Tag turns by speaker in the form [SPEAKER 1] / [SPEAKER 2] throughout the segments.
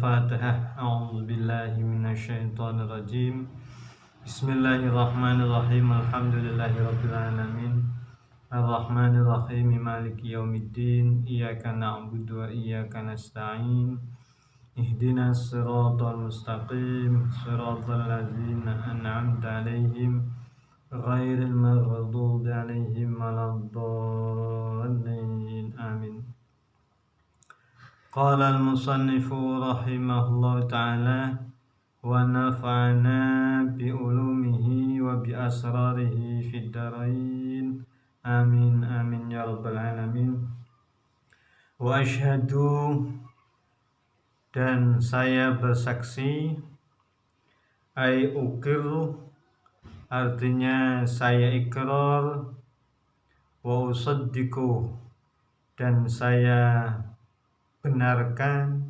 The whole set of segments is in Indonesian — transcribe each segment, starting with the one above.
[SPEAKER 1] Al-Fatihah. A'udzubillahi minasyaitonirrajim. Bismillahirrahmanirrahim. Alhamdulillahirabbil alamin. Arrahmanirrahim. Maliki yaumiddin. Iyyaka na'budu wa iyyaka nasta'in. Ihdinas siratal mustaqim. Shiratal ladzina an'amta 'alaihim ghairil maghdubi 'alaihim waladdallin. Amin. Qala al-musannifu rahimahullahu ta'ala wa nafa'ana bi ulumihi wa bi asrarihi fid dharain. Amin amin ya rabbal alamin. Wa asyhadu, dan saya bersaksi, ai uqirru, artinya saya ikrar, wa usaddiqu, dan saya benarkan,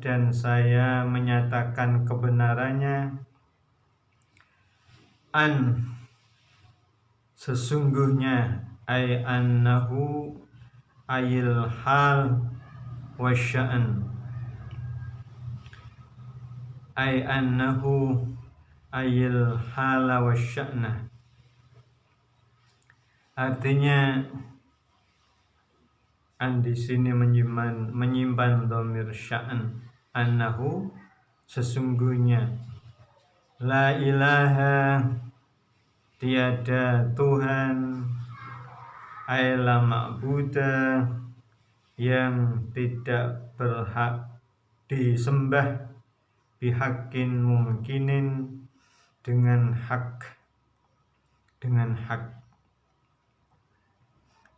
[SPEAKER 1] dan saya menyatakan kebenarannya, an, sesungguhnya, ay annahu, ayil hal wasya'an, ay annahu ayil hala wasya'na, artinya an di sini menyimpan dhamir sya'an, annahu, sesungguhnya, la ilaha, tiada Tuhan, ay la ma'buda, yang tidak berhak disembah, bihaqqin mumkinin, dengan hak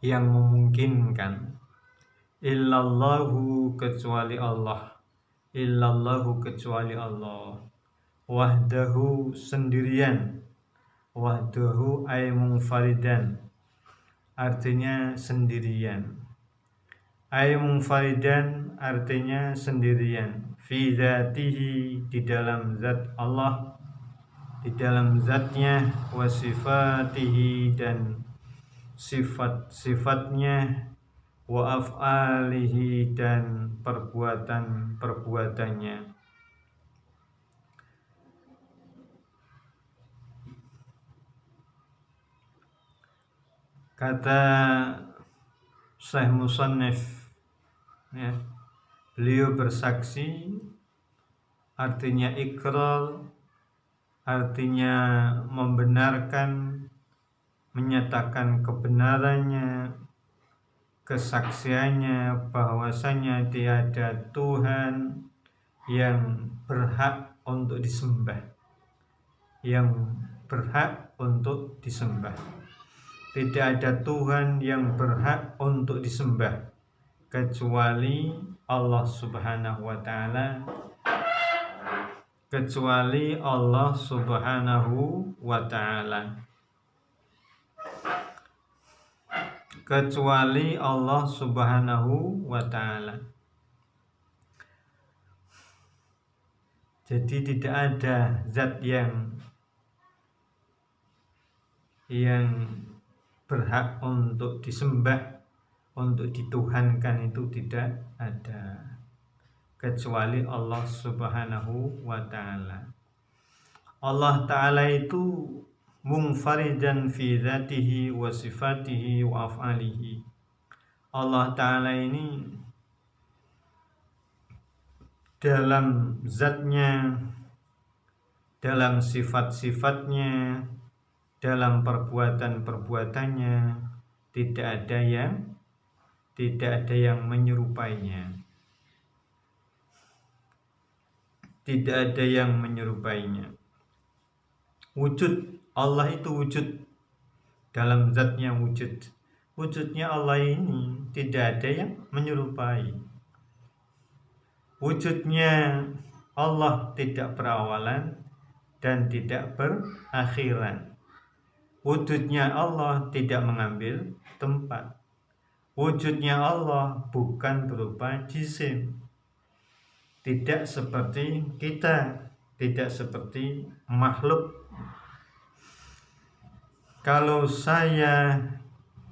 [SPEAKER 1] yang memungkinkan, illallahu, kecuali Allah, illallahu, kecuali Allah, wahdahu, sendirian, wahdahu ay munfaridan, artinya sendirian, ay munfaridan, artinya sendirian, fi dzatihi, di dalam zat Allah, di dalam zatnya, wa sifatihi, dan sifat-sifatnya, wa af'alihi, dan perbuatan-perbuatannya. Kata Syekh Musannif, ya, beliau bersaksi, artinya ikrar, artinya membenarkan, menyatakan kebenarannya, kesaksiannya, bahwasanya tiada Tuhan yang berhak untuk disembah, yang berhak untuk disembah. Tidak ada Tuhan yang berhak untuk disembah kecuali Allah Subhanahu wa ta'ala, kecuali Allah Subhanahu wa ta'ala, kecuali Allah Subhanahu wa ta'ala. Jadi tidak ada zat yang berhak untuk disembah, untuk dituhankan, itu tidak ada kecuali Allah Subhanahu wa ta'ala. Allah ta'ala itu munfaridan fi dzatihi wa sifatihi wa af'alihi. Allah ta'ala ini dalam zatnya, dalam sifat-sifatnya, dalam perbuatan-perbuatannya, tidak ada yang menyerupainya. Tidak ada yang menyerupainya. Wujud Allah itu wujud, dalam zatnya wujud. Wujudnya Allah ini tidak ada yang menyerupai. Wujudnya Allah tidak berawalan dan tidak berakhiran. Wujudnya Allah tidak mengambil tempat. Wujudnya Allah bukan berupa jisim, tidak seperti kita, tidak seperti makhluk. Kalau saya,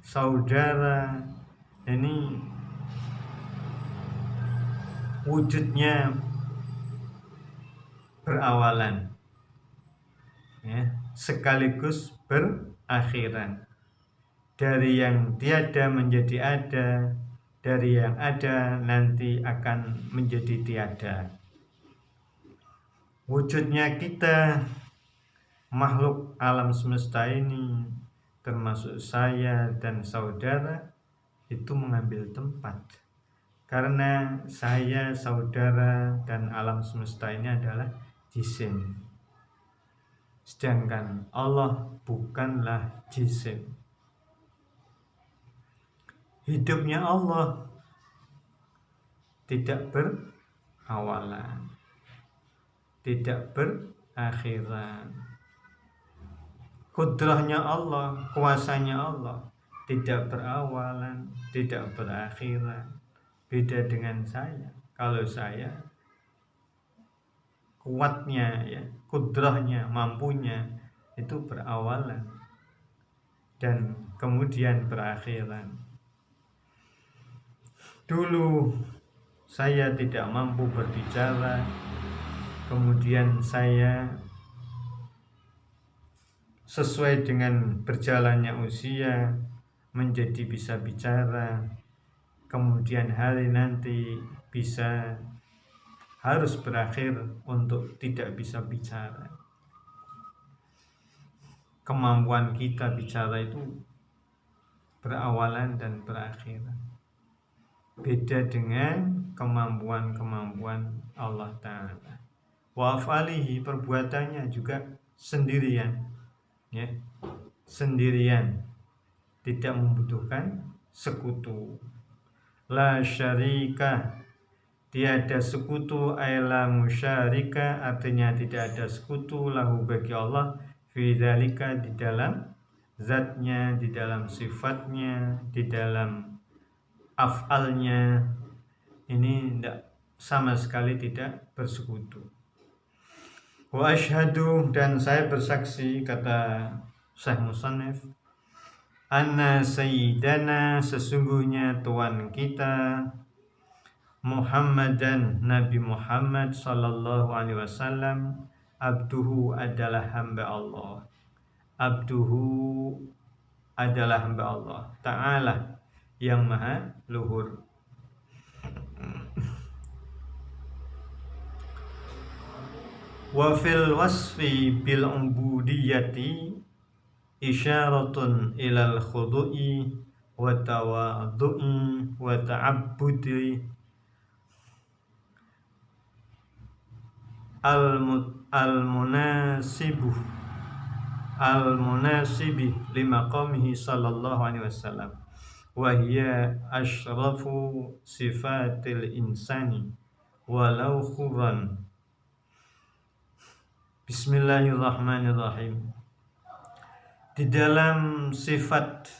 [SPEAKER 1] saudara, ini wujudnya berawalan, ya, sekaligus berakhiran. Dari yang tiada menjadi ada, dari yang ada nanti akan menjadi tiada. Wujudnya kita makhluk alam semesta ini, termasuk saya dan saudara, itu mengambil tempat. Karena saya, saudara, dan alam semesta ini adalah jisim. Sedangkan Allah bukanlah jisim. Hidupnya Allah tidak berawalan, tidak berakhiran. Kudrahnya Allah, kuasanya Allah tidak berawalan, tidak berakhiran. Beda dengan saya. Kalau saya kuatnya, ya, kudrahnya, mampunya itu berawalan dan kemudian berakhiran. Dulu saya tidak mampu berbicara, kemudian saya sesuai dengan berjalannya usia menjadi bisa bicara, kemudian hari nanti harus berakhir untuk tidak bisa bicara. Kemampuan kita bicara itu berawalan dan berakhiran. Beda dengan kemampuan Allah Ta'ala. Wa af'alihi, perbuatannya juga sendirian, ya, sendirian, tidak membutuhkan sekutu. La syarika, tiada sekutu, la musyarika, artinya tidak ada sekutu lahu bagi Allah, fi dzalika, di dalam zatnya, di dalam sifatnya, di dalam af'alnya, ini sama sekali tidak bersekutu. Wa asyhadu, dan saya bersaksi, kata Syekh Musannif, anna sayyidana, sesungguhnya Tuhan kita, Muhammadan, Nabi Muhammad sallallahu alaihi wasallam, abduhu, adalah hamba Allah. Abduhu adalah hamba Allah Ta'ala, yang maha luhur. Wa fil wasfi bil ubudiyati isyaratun ilal khudu'i wa tawadhu'i wa ta'abbudi al-munasibi limaqamihi sallallahu alaihi wasallam, wa hiya asyrafu sifatil insani walau khurran. Bismillahirrahmanirrahim. Di dalam sifat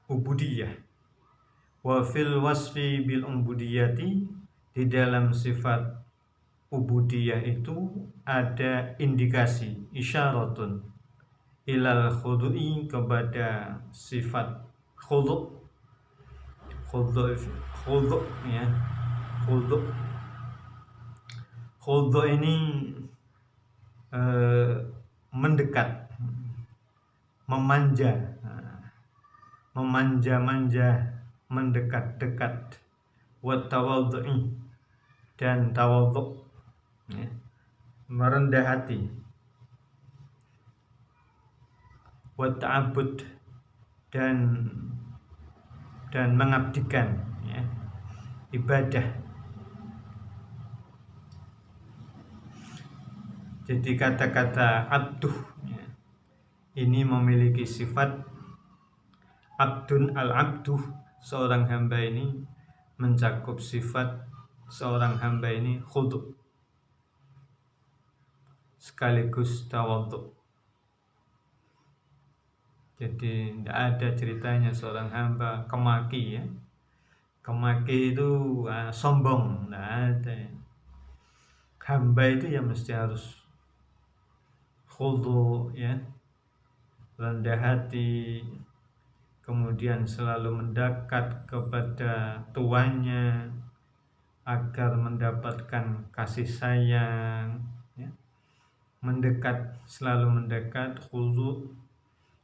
[SPEAKER 1] ubudiyah, wa fil wasfi bil ubudiyati, di dalam sifat ubudiyah itu ada indikasi, isyaratun ilal khudu'i, kepada sifat khudu'. Khudu' ya, khudu' ini mendekat, memanja-manja, mendekat-dekat. Wa tawadhu'i, dan tawadhu', ya, merendah hati. Wa ta'abbud, dan mengabdikan, ya, ibadah. Jadi kata-kata abduh, ya, ini memiliki sifat abdun al-abduh, seorang hamba ini mencakup sifat seorang hamba ini khudu' sekaligus tawadhu'. Jadi tidak ada ceritanya seorang hamba kemaki, ya. Kemaki itu sombong, tidak ada. Hamba itu ya mesti harus khudu', ya, rendah hati, kemudian selalu mendekat kepada tuannya, agar mendapatkan kasih sayang, ya, mendekat, selalu mendekat, khudu,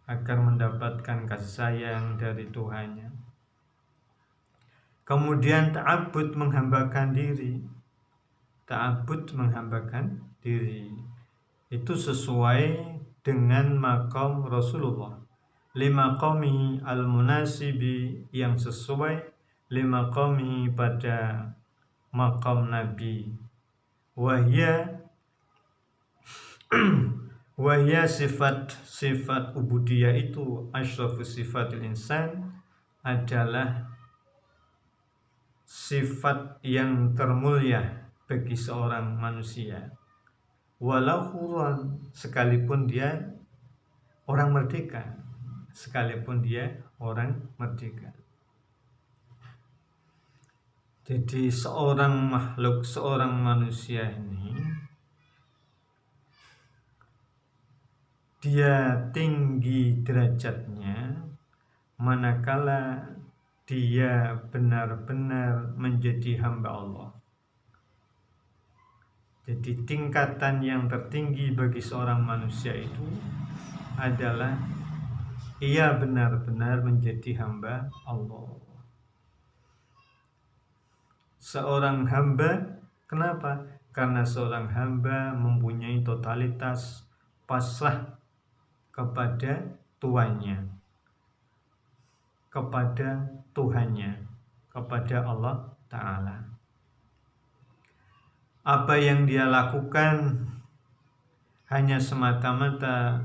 [SPEAKER 1] agar mendapatkan kasih sayang dari Tuhannya. Kemudian ta'abbud, menghambakan diri. Ta'abbud, menghambakan diri. Itu sesuai dengan maqam Rasulullah. Lima qawmi al-munasibi, yang sesuai lima qawmi pada maqam Nabi. Wahya sifat ubudiyah itu, asyrafu sifatil insan, adalah sifat yang termulia bagi seorang manusia, walau hurran, sekalipun dia orang merdeka, Jadi seorang makhluk, seorang manusia ini, dia tinggi derajatnya manakala dia benar-benar menjadi hamba Allah. Jadi tingkatan yang tertinggi bagi seorang manusia itu adalah ia benar-benar menjadi hamba Allah. Seorang hamba, kenapa? Karena seorang hamba mempunyai totalitas pasrah kepada tuannya, kepada Tuhannya, kepada Allah Ta'ala. Apa yang dia lakukan hanya semata-mata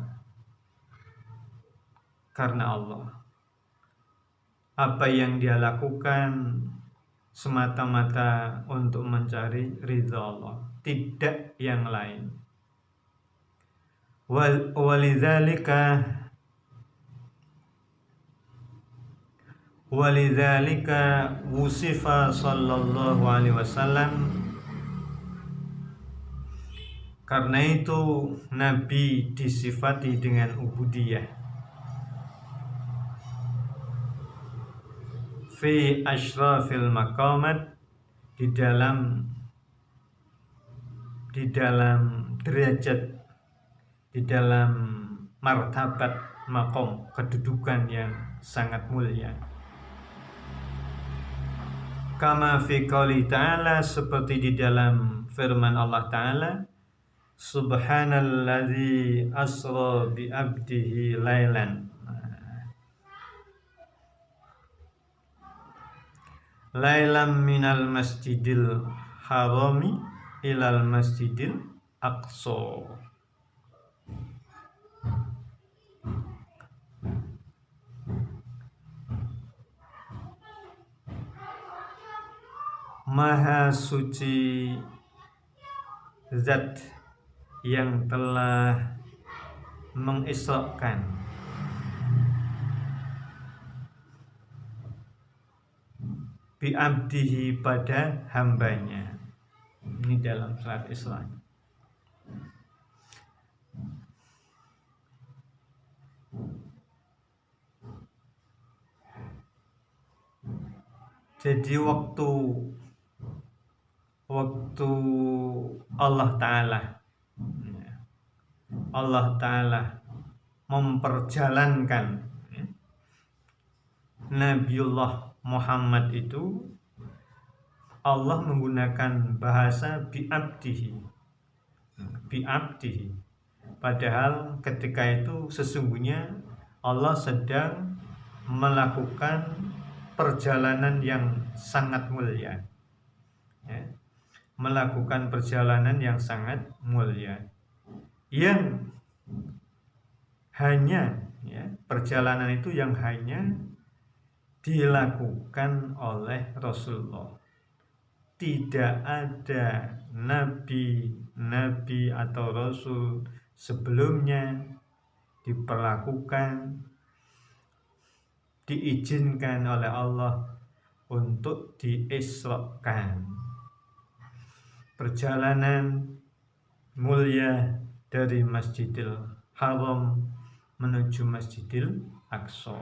[SPEAKER 1] karena Allah. Apa yang dia lakukan semata-mata untuk mencari ridha Allah, tidak yang lain. Walidzalika wusifa sallallahu alaihi wasallam, karena itu Nabi disifati dengan ubudiyah fi asyrafil maqamat, di dalam derajat, di dalam martabat maqam, kedudukan yang sangat mulia. Kama fi qouli ta'ala, seperti di dalam firman Allah Ta'ala, subhanalladzi asra bi abdihi lailan minal masjidil harami ilal masjidil aqsa. Maha suci zat yang telah mengisrakan bi abdihi, pada hambanya. Ini dalam surat Isra. Jadi waktu Allah Ta'ala memperjalankan Nabiullah Muhammad itu, Allah menggunakan bahasa bi'abdihi. Padahal ketika itu sesungguhnya Allah sedang melakukan perjalanan yang sangat mulia, melakukan perjalanan yang sangat mulia, yang hanya perjalanan itu yang hanya dilakukan oleh Rasulullah. Tidak ada nabi atau rasul sebelumnya diizinkan oleh Allah untuk diisrakan. Perjalanan mulia dari Masjidil Haram menuju Masjidil Aqsa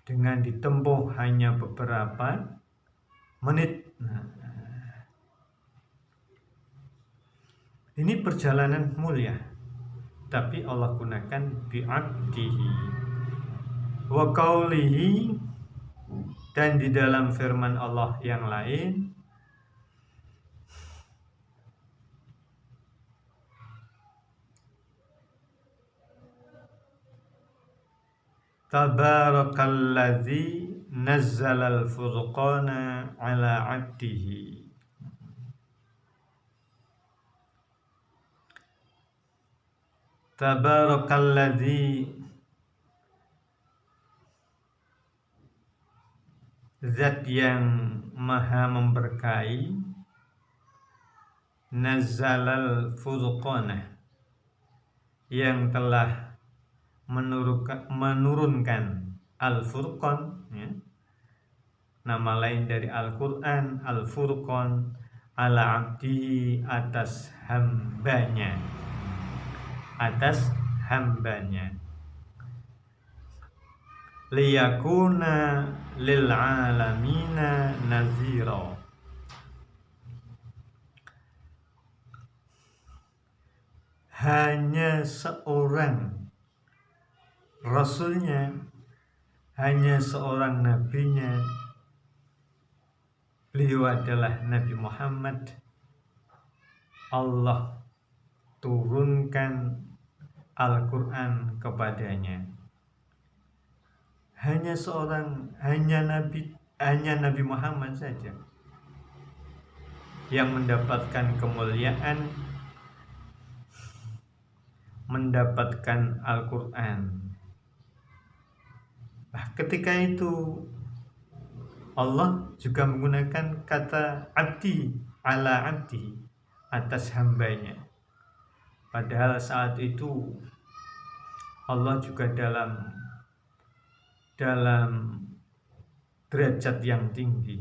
[SPEAKER 1] dengan ditempuh hanya beberapa menit. Nah, ini perjalanan mulia, tapi Allah gunakan bi'abdihi wa qaulihi, dan di dalam firman Allah yang lain, tabarakalladzi nazzalal furqana ala 'abdihi. Tabarakalladzi, zat yang maha memberkahi, nazzalal furqana, yang telah menurunkan Al-Furqan, ya. Nama lain dari Al-Quran, Al-Furqan, ala abdihi, atas hambanya, atas hambanya, liyakuna lil alamina nazira, hanya seorang rasulnya, hanya seorang nabinya, beliau adalah Nabi Muhammad. Allah turunkan Al-Quran kepadanya. Hanya seorang, hanya Nabi Muhammad saja yang mendapatkan kemuliaan, mendapatkan Al-Quran. Ketika itu Allah juga menggunakan kata abdi, ala abdi, atas hambanya. Padahal saat itu Allah juga dalam derajat yang tinggi.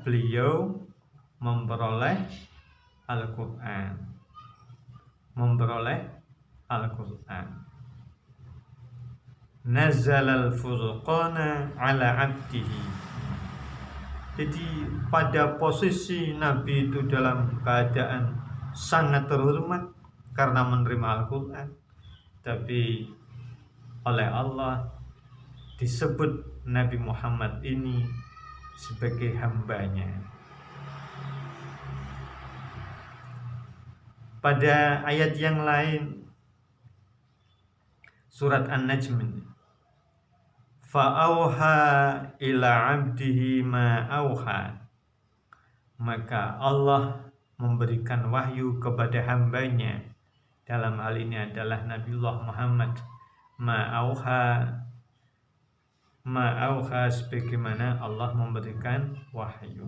[SPEAKER 1] Beliau memperoleh Al-Quran, Nazzalal furqana ala abdihi. Jadi pada posisi Nabi itu dalam keadaan sangat terhormat karena menerima Al-Quran, tapi oleh Allah disebut Nabi Muhammad ini sebagai hambanya. Pada ayat yang lain, surat An-Najm, fa'auha ila abdihi ma auha, maka Allah memberikan wahyu kepada hambanya, dalam hal ini adalah Nabiullah Muhammad, ma auha, sebagaimana Allah memberikan wahyu.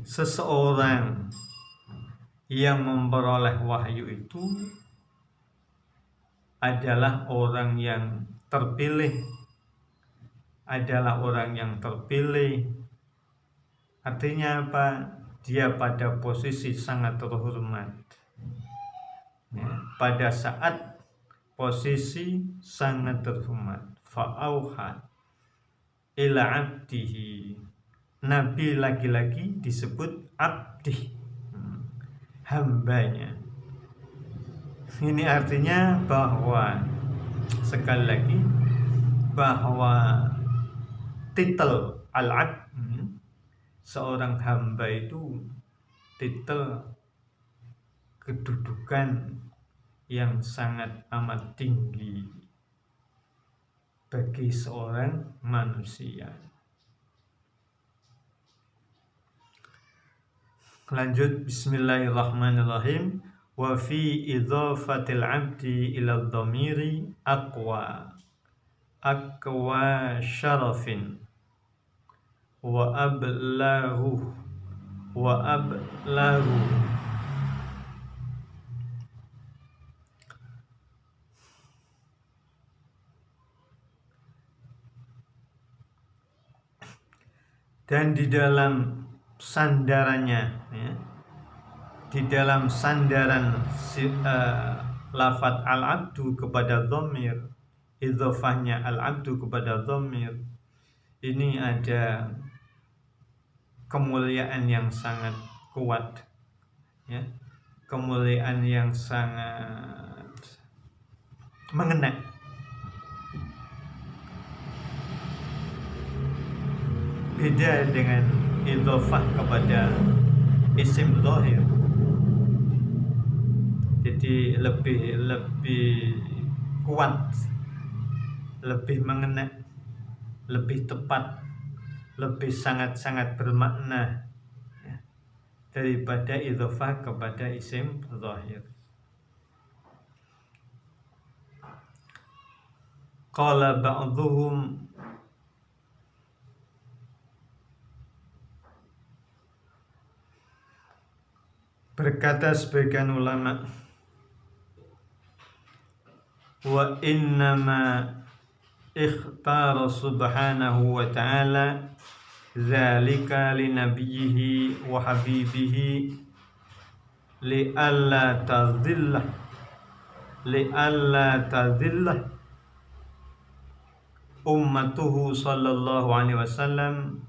[SPEAKER 1] Seseorang yang memperoleh wahyu itu adalah orang yang terpilih, artinya apa? Dia pada posisi sangat terhormat, ya, pada saat posisi sangat terhormat. Fa'auha ila abdihi, Nabi lagi-lagi disebut abdi, hambanya. Ini artinya bahwa, sekali lagi, bahwa titel al-abd, seorang hamba itu titel kedudukan yang sangat amat tinggi bagi seorang manusia. Lanjut, bismillahirrahmanirrahim. Wa fi idhafatil abdi ila dhamiri aqwa syarafin wa ablahu. Dan di dalam sandarannya, ya, di dalam sandaran lafadz al-abdu kepada dhamir, idhofahnya al-abdu kepada dhamir, ini ada kemuliaan yang sangat kuat, ya, kemuliaan yang sangat mengena. Beda dengan idhofah kepada isim zahir. Jadi lebih kuat, lebih mengena, lebih tepat, lebih sangat-sangat bermakna, ya, daripada idhofah kepada isim zahir. Qala ba'dhuhum, berkata sebagian ulama, wa innama ikhtara subhanahu wa ta'ala dzalika li nabiyhi wa habibihi li alla tadhillah ummatuhu sallallahu alaihi wasallam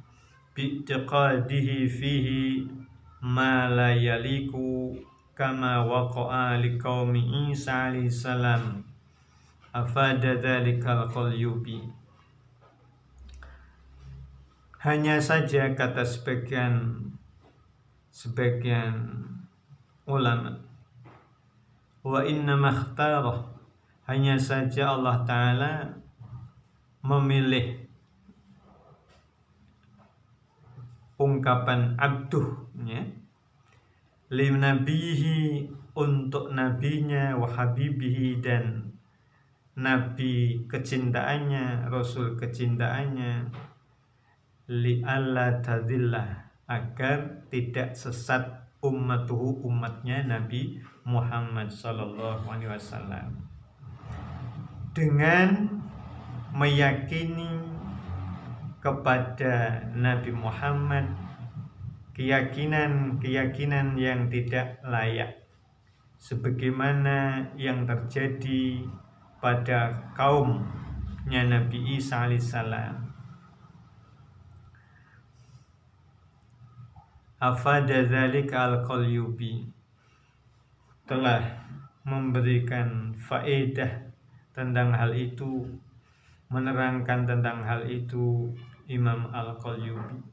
[SPEAKER 1] bi'tiqadihi fihi ma la yaliku kama waqa'a liqaumi Isa alaihi salam. Afada dzalikal qalyubi. Hanya saja, kata sebagian ulama, wa inna makhtara, hanya saja Allah Ta'ala memilih ungkapan abduh, ya, li nabihi, untuk nabinya, wa habibihi, dan nabi kecintaannya, rasul kecintaannya, li alla tadillah, agar tidak sesat ummatuhu, umatnya Nabi Muhammad sallallahu alaihi wasallam, dengan meyakini kepada Nabi Muhammad keyakinan yang tidak layak, sebagaimana yang terjadi pada kaumnya Nabi Isa alaihissalam. Afada dzalika al-qalyubi, telah memberikan faedah tentang hal itu, menerangkan tentang hal itu Imam Al-Qalyubi.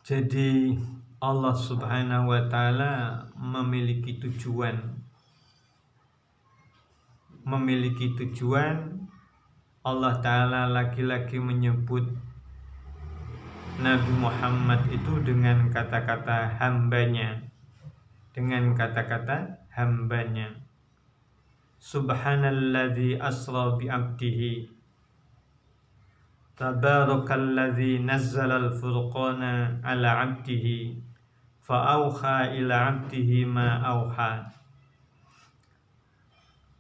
[SPEAKER 1] Jadi Allah Subhanahu wa ta'ala memiliki tujuan. Allah Ta'ala lagi-lagi menyebut Nabi Muhammad itu dengan kata-kata hambanya, Subhanalladzi asra bi 'abdihi, Tabarakalladzi nazzala al-furqana 'ala 'abdihi, fa auha ila 'abdihi ma auha.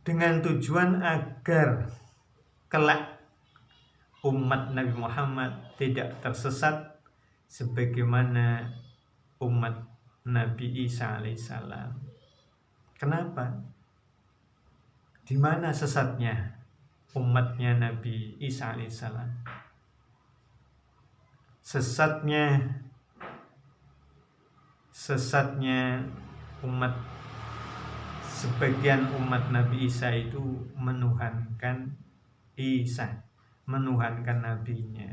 [SPEAKER 1] Dengan tujuan agar kelak umat Nabi Muhammad tidak tersesat sebagaimana umat Nabi Isa alaihissalam. Kenapa? Di mana sesatnya umatnya Nabi Isa alaihissalam? Sesatnya sebagian umat Nabi Isa itu menuhankan Isa, menuhankan nabinya.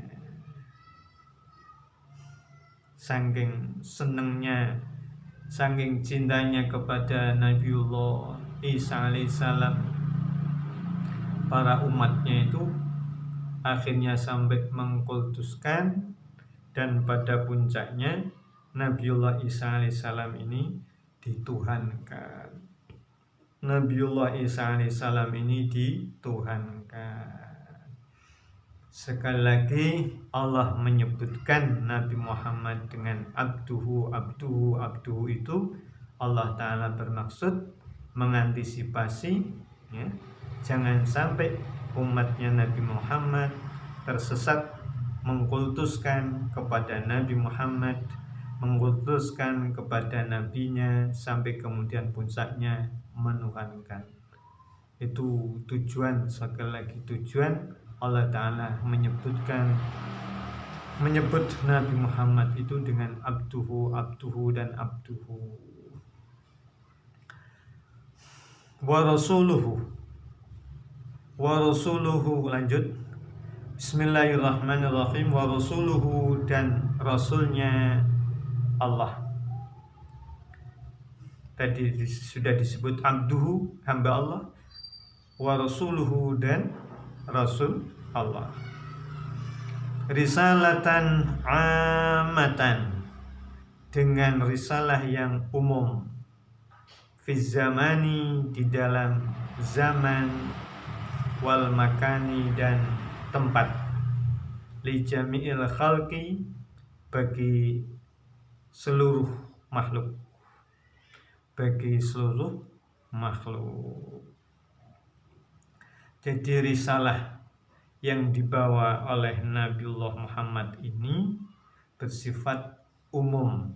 [SPEAKER 1] Saking senengnya, saking cintanya kepada Nabiullah Isa alaihissalam, para umatnya itu akhirnya sampai mengkultuskan, dan pada puncaknya Nabiullah Isa alaihissalam ini dituhankan. Nabiullah Isa alaihissalam ini dituhankan. Sekali lagi Allah menyebutkan Nabi Muhammad dengan abduhu itu, Allah Ta'ala bermaksud mengantisipasi, ya, jangan sampai umatnya Nabi Muhammad tersesat mengkultuskan kepada Nabi Muhammad mengutuskan kepada nabinya sampai kemudian puncaknya menuhankan. Itu tujuan, sekali lagi tujuan Allah Ta'ala menyebut Nabi Muhammad itu dengan abduhu dan abduhu wa rasuluhu. Lanjut. Bismillahirrahmanirrahim. Wa rasuluhu, dan rasulnya Allah. Tadi sudah disebut abduhu, hamba Allah, wa rasuluhu, dan rasul Allah. Risalatan amatan, dengan risalah yang umum, fi zamani, di dalam zaman, wal makani, dan tempat, li jami'il khalqi, bagi seluruh makhluk, Jadi risalah yang dibawa oleh Nabiullah Muhammad ini bersifat umum,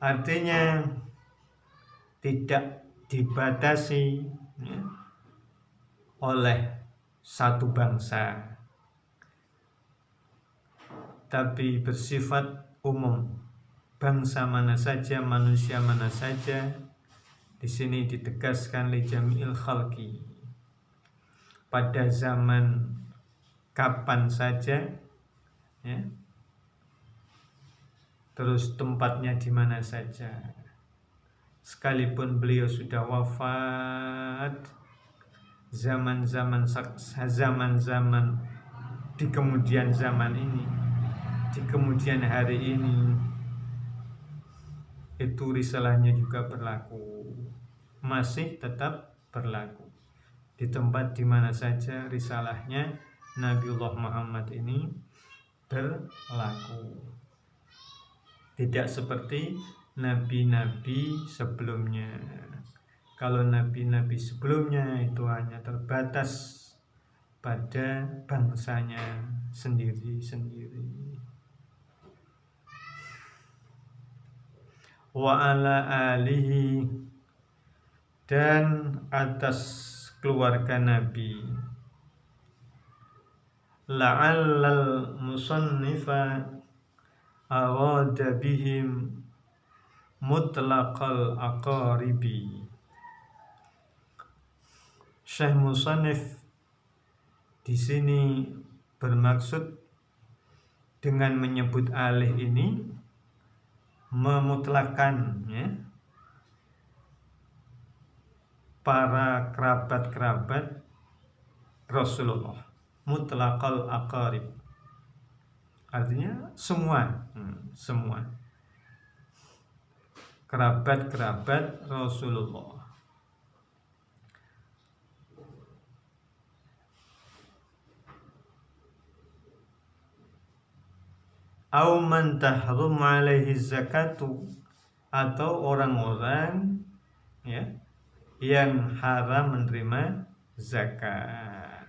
[SPEAKER 1] artinya tidak dibatasi oleh satu bangsa, tapi bersifat umum. Bangsa mana saja, manusia mana saja, di sini ditegaskan li jami'il khalqi, pada zaman kapan saja, ya. Terus tempatnya di mana saja. Sekalipun beliau sudah wafat, zaman-zaman di kemudian zaman ini, di kemudian hari ini, itu risalahnya juga berlaku, masih tetap berlaku di tempat di mana saja risalahnya Nabiullah Muhammad ini berlaku. Tidak seperti nabi-nabi sebelumnya. Kalau nabi-nabi sebelumnya itu hanya terbatas pada bangsanya sendiri-sendiri. Wa ala alihi, dan atas keluarga Nabi. La'allal musannifa arada bihim mutlaqal aqaribi. Syekh Musannif di sini bermaksud dengan menyebut alih ini memutlakkan, ya, para kerabat-kerabat Rasulullah, mutlaqal aqarib, artinya semua kerabat-kerabat Rasulullah. Au man tahrum alaihi zakatu, atau orang-orang, ya, yang haram menerima zakat.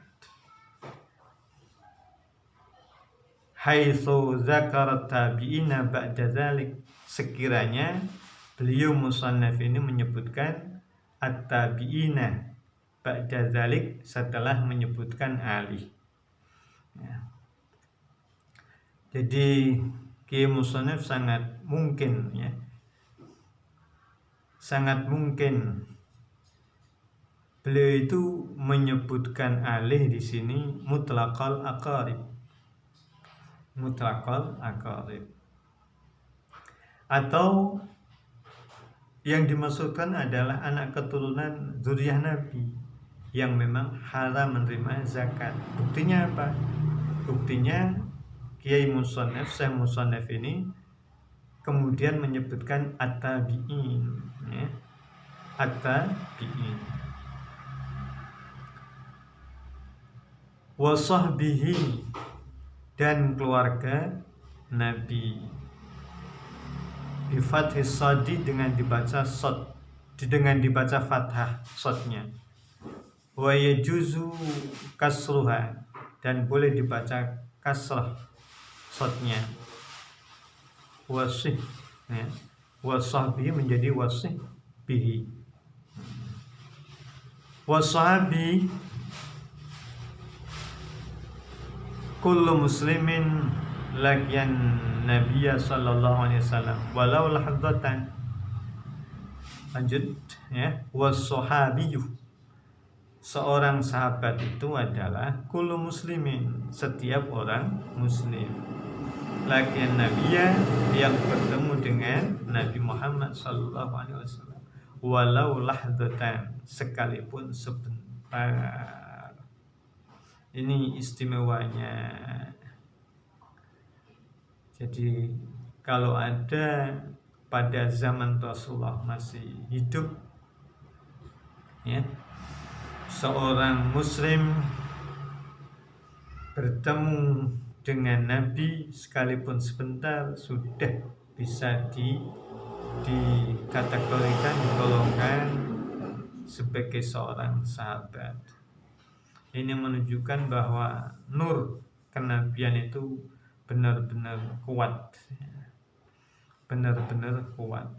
[SPEAKER 1] Haitsu zakara tabi'ina ba'da dzalik, sekiranya beliau musannaf ini menyebutkan at-tabi'ina ba'da dzalik, setelah menyebutkan alih, ya. Jadi Kiai Musannaf sangat mungkin beliau itu menyebutkan alih di sini mutlaqal aqarib, atau yang dimaksudkan adalah anak keturunan zuriyah Nabi yang memang haram menerima zakat. Buktinya apa? Buktinya Kiai Musannaf, Syekh Musannaf ini kemudian menyebutkan at-tabi'in, ya. At-tabi'in wa sahbihi, dan keluarga Nabi. Bi fathis shadi, dengan dibaca fathah shadnya. Wa yajuzu kasruha, dan boleh dibaca kasrah shadnya. wasih ya. Wasahbi menjadi wasih bihi. Wasahabi kullu muslimin laqiyan Nabiya sallallahu alaihi wasallam walau lahadzatan. Lanjut ya. Wasahabiyyu, seorang sahabat itu adalah kullu muslimin, setiap orang muslim, laqiyan Nabiya, yang bertemu dengan Nabi Muhammad sallallahu alaihi wasallam walau lahdzatan, sekalipun sebentar. Ini istimewanya. Jadi kalau ada pada zaman Rasulullah masih hidup ya, seorang muslim bertemu dengan Nabi sekalipun sebentar, sudah bisa dikategorikan, digolongkan sebagai seorang sahabat. Ini menunjukkan bahwa nur kenabian itu benar-benar kuat, benar-benar kuat.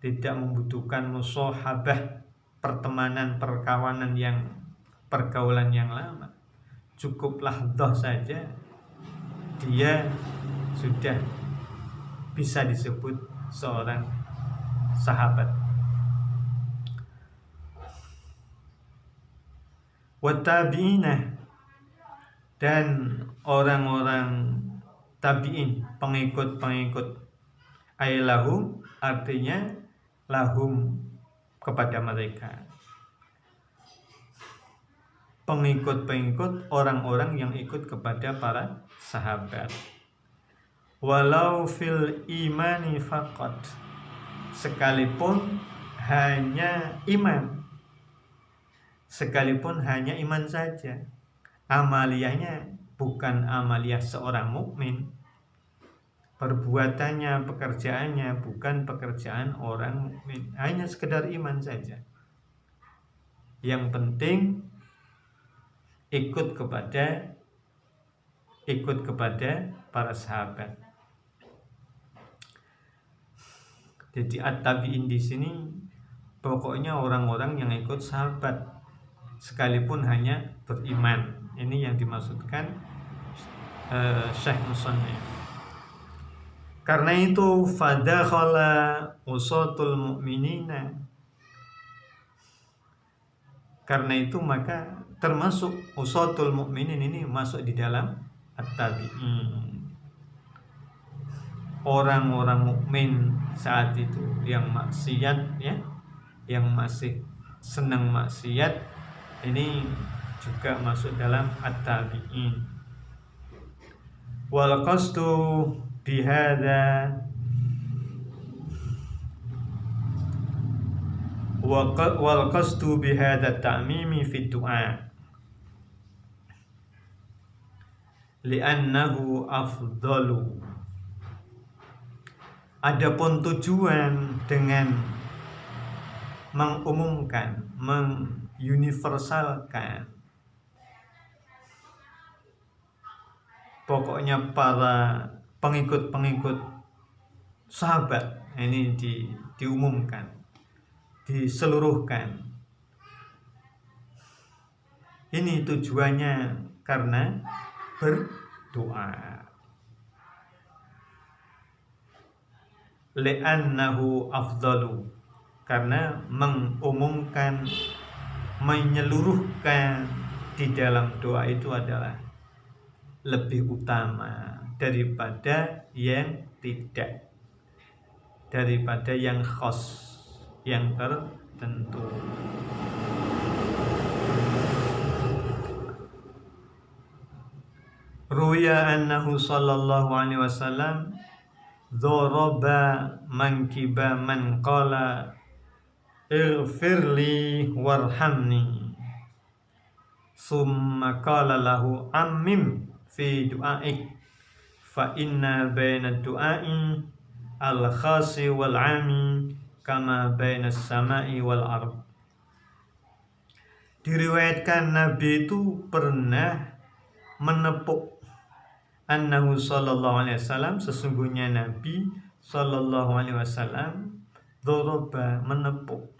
[SPEAKER 1] Tidak membutuhkan musahabah, pertemanan, perkawanan yang pergaulan yang lama. Cukuplah lahdzah saja dia sudah bisa disebut seorang sahabat. Wattabi'ina, dan orang-orang tabi'in, pengikut-pengikut. Ailahum, artinya lahum, kepada mereka. Pengikut-pengikut, orang-orang yang ikut kepada para sahabat. Walau fil imani faqat, sekalipun hanya iman, sekalipun hanya iman saja. Amaliyahnya bukan amaliyah seorang mukmin, perbuatannya, pekerjaannya bukan pekerjaan orang mukmin, hanya sekedar iman saja. Yang penting ikut kepada para sahabat. Jadi at-tabi'in di sini pokoknya orang-orang yang ikut sahabat sekalipun hanya beriman. Ini yang dimaksudkan Syekh Musannif. Karena itu fadakhala usatul mu'minina, karena itu maka termasuk usatul mu'minin ini masuk di dalam at-tabi'in. Orang-orang mukmin saat itu yang maksiat ya, yang masih senang maksiat, ini juga masuk dalam at-tabi'in. Wal qasdu bihadza wal qasdu bihadza ta'mimi fi du'a li'annahu afdalu. Adapun tujuan dengan mengumumkan, menguniversalkan, pokoknya para pengikut-pengikut sahabat ini diumumkan, diseluruhkan. Ini tujuannya karena berdoa. Li'annahu afdalu, karena mengumumkan, menyeluruhkan di dalam doa itu adalah lebih utama daripada yang tidak, daripada yang khas, yang tertentu. Ruya annahu sallallahu alaihi wasallam dharaba mankiba man qala ighfirli warhamni, summa qala lahu ammim fi du'aik fa inna baina du'ai al-khasi wal 'ami kama baina as-sama'i wal ard. Diriwayatkan Nabi itu pernah menepuk annahu sallallahu alaihi wasallam, sesungguhnya Nabi sallallahu alaihi wasallam doroba, menepuk,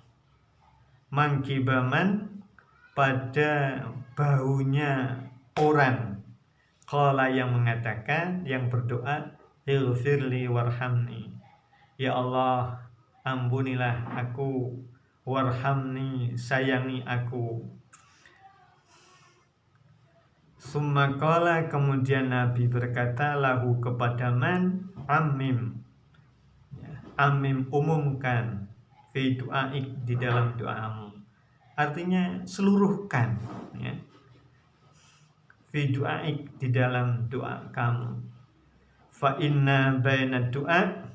[SPEAKER 1] mangkibaman, pada bahunya orang, qala, yang mengatakan, yang berdoa, ighfirli warhamni, ya Allah ampunilah aku, warhamni, sayangi aku. Summa qala, kemudian Nabi berkata, lahu, kepada man, amim, amim, umumkan, fi du'aik, di dalam doamu, artinya seluruhkan, ya, fi du'aik, di dalam doa kamu. Fa inna baina doa,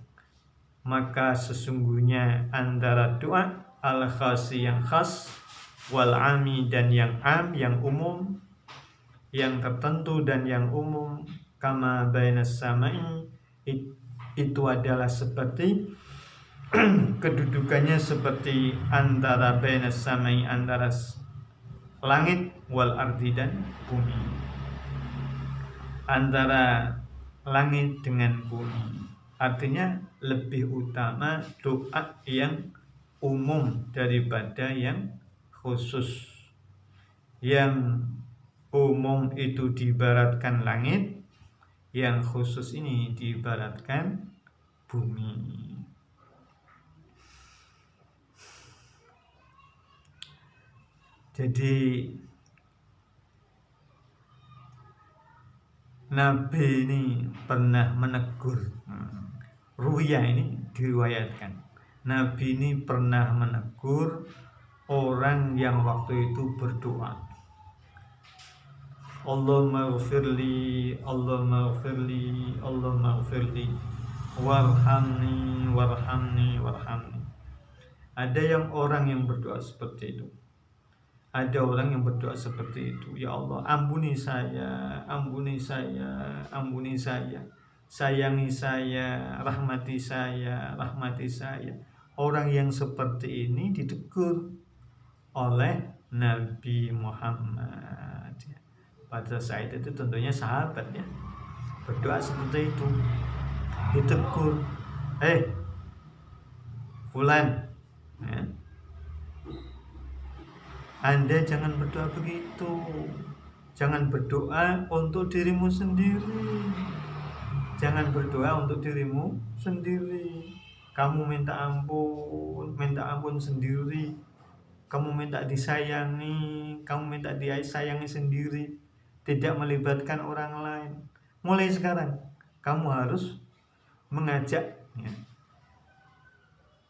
[SPEAKER 1] maka sesungguhnya antara doa, al khasi, yang khas, wal ami, dan yang am, yang umum, yang tertentu dan yang umum, kama bainas samai, itu adalah seperti kedudukannya seperti antara bainas samai, antara langit, wal ardi, dan bumi, antara langit dengan bumi. Artinya lebih utama doa yang umum daripada yang khusus. Yang umum itu diibaratkan langit, yang khusus ini diibaratkan bumi. Jadi Nabi ini pernah menegur, ruya ini diriwayatkan, Nabi ini pernah menegur orang yang waktu itu berdoa, Allahumma ghfirli, Allahumma ghfirli, Allahumma ghfirli, warhamni, warhamni, warhamni. Ada yang orang yang berdoa seperti itu. Ada orang yang berdoa seperti itu, ya Allah ampuni saya, ampuni saya, ampuni saya, sayangi saya, rahmati saya, rahmati saya. Orang yang seperti ini ditegur oleh Nabi Muhammad. Pada saat itu tentunya sahabat, ya, berdoa seperti itu, ditegur, fulan, ya, Anda jangan berdoa begitu. Jangan berdoa untuk dirimu sendiri. Jangan berdoa untuk dirimu sendiri. Kamu minta ampun sendiri. Kamu minta disayangi, kamu minta disayangi sendiri, tidak melibatkan orang lain. Mulai sekarang kamu harus mengajak, ya,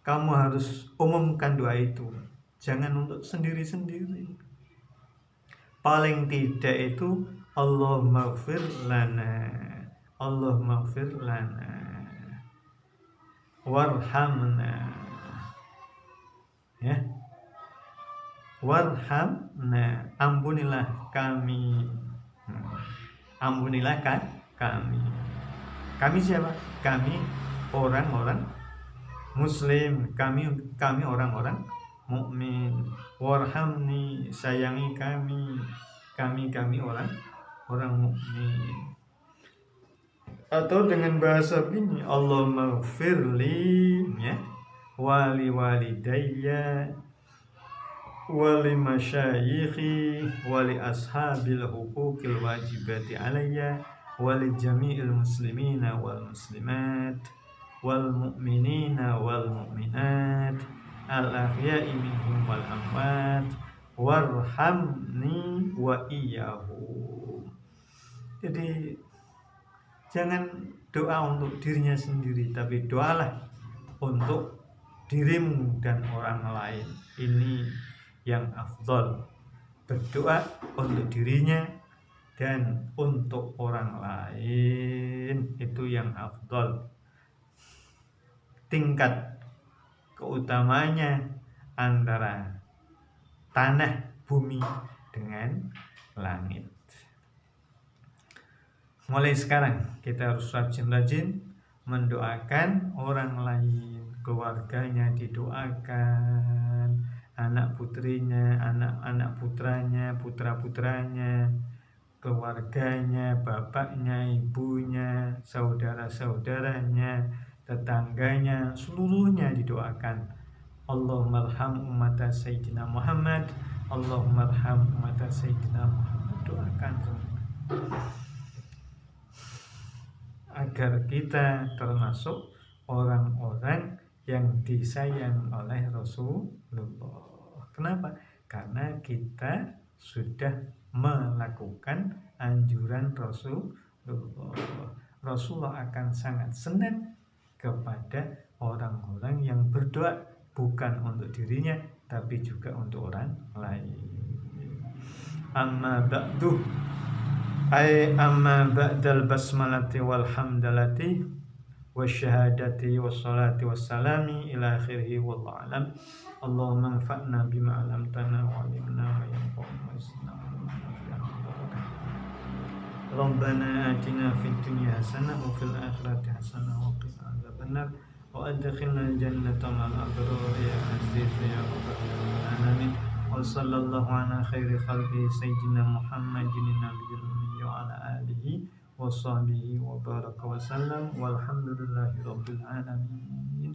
[SPEAKER 1] kamu harus umumkan doa itu. Jangan untuk sendiri-sendiri. Paling tidak itu Allahumma ighfir lana, Allahumma ighfir lana, warhamna, ya, warhamna, ampunilah kami, ampunilah kami. Kami siapa? Kami orang-orang Muslim, kami orang-orang mukmin. Warhamni, sayangi kami, kami orang mukmin. Atau dengan bahasa ini, Allahumma ighfirli, ya, wali walidayya, wali masyayikhi, wali ashabil huquqil wajibati alayya, wali jami'il muslimina wal muslimat, wal mu'minina wal mu'minat, al ahya'i minhum wal amwat, warhamni wa iyyahum. Jadi jangan doa untuk dirinya sendiri, tapi doalah untuk dirimu dan orang lain. Ini yang afdal, berdoa untuk dirinya dan untuk orang lain, itu yang afdal. Tingkat keutamanya antara tanah, bumi dengan langit. Mulai sekarang kita harus rajin-rajin mendoakan orang lain, keluarganya didoakan, anak putrinya, anak-anak putranya, putra-putranya, keluarganya, bapaknya, ibunya, saudara-saudaranya, tetangganya, seluruhnya didoakan. Allahummarham ummata Sayyidina Muhammad, Allahummarham ummata Sayyidina Muhammad. Doakan semua agar kita termasuk orang-orang yang disayang oleh Rasulullah. Kenapa? Karena kita sudah melakukan anjuran Rasulullah. Rasulullah akan sangat senang kepada orang-orang yang berdoa bukan untuk dirinya tapi juga untuk orang lain. Amma ba'du amma ba'dal basmalati walhamdalati wasyahadati wassalati wassalami ila akhirih wallahu alam. Allahumma anfa'na bima 'allamtana wa 'allimna ma yanfa'una wa zidna 'ilman nafi'an. Rabbana atina fid dunya hasanah wa fil akhirati hasanah wa qina adzabannar wa adkhilna jannata ma'al abrar ya aziz ya rabbal alamin. Wa sallallahu ala khairi khalqi sayyidina Muhammadin nabiyil ummi wa ala alihi wa sahbihi wa baraka wa sallam walhamdulillahi rabbil alamin.